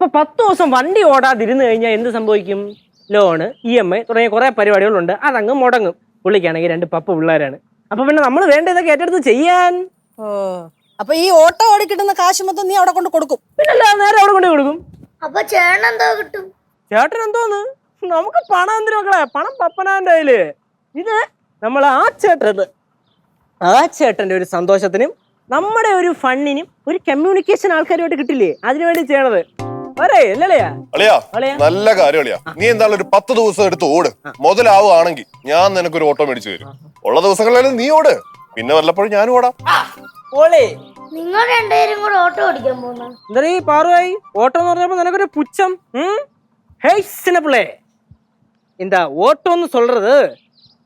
അപ്പൊ 10 ദിവസം വണ്ടി ഓടാതിരുന്ന് കഴിഞ്ഞാൽ എന്ത് സംഭവിക്കും? ലോണ്, EMI തുടങ്ങിയ കുറെ പരിപാടികളുണ്ട്, അതങ്ങ് മുടങ്ങും. പുള്ളിക്കാണെങ്കിൽ 2 പപ്പ പിള്ളേരാണ്. അപ്പൊ പിന്നെ നമ്മൾ വേണ്ട ഇതൊക്കെ ഏറ്റെടുത്ത് ചെയ്യാൻ. ഓ, അപ്പൊ ഈ ഓട്ടോ ഓടി കിട്ടുന്ന കാശ് മൊത്തം നീ അവിടെ കൊണ്ട് കൊടുക്കും? പിന്നല്ല, നേരെ അവിടെ കൊണ്ട് കൊടുക്കും. അപ്പൊ ചേട്ടൻ എന്തോ കിട്ടും? ചേട്ടൻ എന്തോന്ന്, നമുക്ക് പണം എന്തിനു മക്കളെ? പണം പപ്പനാന്റെ കയ്യില്. ഇത് നമ്മൾ ആ ചേട്ടന്റെ ഒരു സന്തോഷത്തിനും നമ്മുടെ ഒരു ഫണ്ണിനും ഒരു കമ്മ്യൂണിക്കേഷൻ ആൾക്കാരുമായിട്ട് കിട്ടില്ലേ, അതിനുവേണ്ടി ചെയ്യണത്. നല്ല കാര്യം അളിയാ. നീ എന്തായാലും ഒരു 10 ദിവസം എടുത്ത് ഓട്. മുതലാവുകയാണെങ്കിൽ ഞാൻ നിനക്കൊരു ഓട്ടോ മേടിച്ചു തരും. ഉള്ള ദിവസങ്ങളിലും നീ ഓട്, പിന്നെ വല്ലപ്പോഴും ഞാനും ഓടാം. നിങ്ങൾ രണ്ടുപേരും കൂടെ ഓട്ടോ ഓടിക്കാൻ പോകുന്ന എന്താ ഈ പാറുവായി? ഓട്ടോ എന്ന് പറഞ്ഞപ്പോ നിനക്കൊരു പുച്ഛം. പിള്ളേ, എന്താ ഓട്ടോന്ന് சொல்றது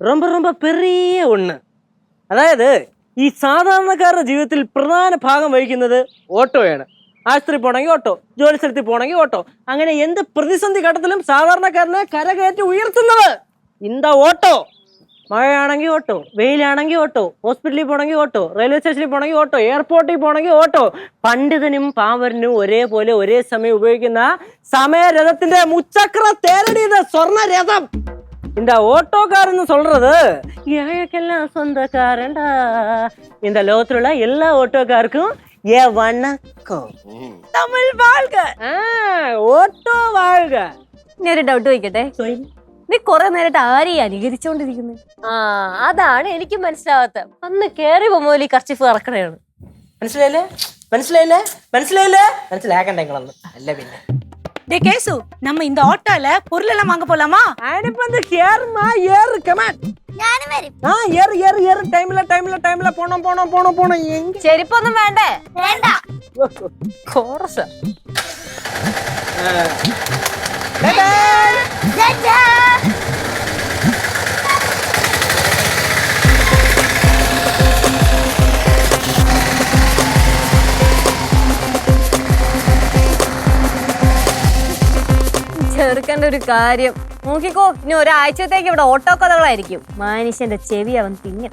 ரொம்ப ரொம்ப பெரிய ஒண்ணு. അതായത് ഈ സാധാരണക്കാരുടെ ജീവിതത്തിൽ പ്രധാന ഭാഗം വഹിക്കുന്നത് ഓട്ടോയാണ്. ആശുപത്രി പോകണമെങ്കിൽ ഓട്ടോ, ജോലി സ്ഥലത്തിൽ പോകണമെങ്കിൽ ഓട്ടോ, അങ്ങനെ എന്ത് പ്രതിസന്ധി ഘട്ടത്തിലും സാധാരണക്കാരനെ കരകയറ്റി ഉയർത്തുന്നത് ഇന്ത ഓട്ടോ. മഴയാണെങ്കിൽ ഓട്ടോ, വെയിലാണെങ്കിൽ ഓട്ടോ, ഹോസ്പിറ്റലിൽ പോകണമെങ്കിൽ ഓട്ടോ, റെയിൽവേ സ്റ്റേഷനിൽ പോകണമെങ്കിൽ ഓട്ടോ, എയർപോർട്ടിൽ പോകണമെങ്കിൽ ഓട്ടോ. പണ്ഡിതനും പാവരനും ഒരേപോലെ ഒരേ സമയം ഉപയോഗിക്കുന്ന സമയരഥത്തിന്റെ മുച്ചക്ര തേരടിയത് സ്വർണ്ണ രഥം. இந்த ஓட்டோக்காரன்னு சொல்றது ஏழைக்கெல்லாம் சொந்தக்காரன்டா. இந்த லோகத்துல எல்லா ஓட்டோக்காருக்கும் வணக்கம். தமிழ் வாழ்க, ഓട്ടോ வாழ்க. ഞാൻ ഒരു ഡൗട്ട് ചോദിക്കട്ടെ? നീ കൊറേ നേരമായിട്ട് ആരെയും അനുകരിച്ചോണ്ടിരിക്കുന്നത്? അതാണ് എനിക്ക് മനസ്സിലാവാത്ത. അന്ന് കേറി പോകുമ്പോൾ ഈ കർച്ചിഫ് ഇറക്കണയാണ്. മനസ്സിലാക്കണ്ടെങ്കിലൊന്ന് അല്ല പിന്നെ. டே கேசு, நம்ம இந்த ஆட்டோல பொருள் எல்லாம் வாங்க போலாமா? അനിപ്പന്ത് കേറുമാ, ഏറ് കമാൻ. ഞാനും വരും. ഏറ് ടൈമില്ല പോണം. ചെരുപ്പൊന്നും വേണ്ടേ? വേണ്ട. കോറസ ചെറുക്കൻ്റെ ഒരു കാര്യം നോക്കിക്കോ. ഇനി ഒരാഴ്ചത്തേക്ക് ഇവിടെ ഓട്ടോ കഥകളായിരിക്കും. മനുഷ്യന്റെ ചെവി അവൻ തിങ്ങ.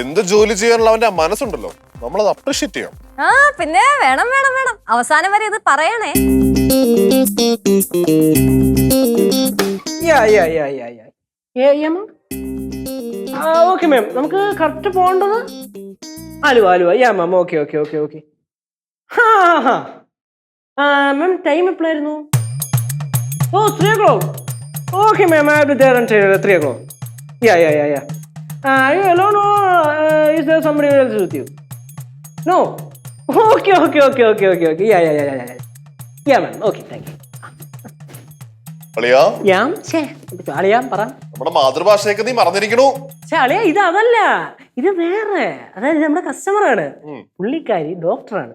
എന്ത് ജോലി ചെയ്യാനുള്ള അവന്റെ മനസ്സുണ്ടല്ലോ, നമ്മളത് അപ്രീഷിയേറ്റ് ചെയ്യണം. പിന്നെ വേണം. അവസാനം വരെ ഇത് പറയണേ. ഓക്കെ മാം, നമുക്ക് കറക്റ്റ് പോകേണ്ടത് ആലുവ. മാം, okay. Ma'am time എപ്പോഴായിരുന്നു? 3 o'clock. Okay, ma'am, I have to there until 3 o'clock. Yeah. Are you alone or is there somebody else with you? No. Okay. Yeah, ma'am. Okay, thank you. അളിയാ, അളിയാ പറ. നമ്മുടെ മാതൃഭാഷയൊക്കെ നീ മറന്നിരിക്കണു. അളിയാ, ഇത് അതല്ല, ഇത് വേറെ. അതായത് നമ്മുടെ കസ്റ്റമർ ആണ്. പുള്ളിക്കാരി ഡോക്ടറാണ്.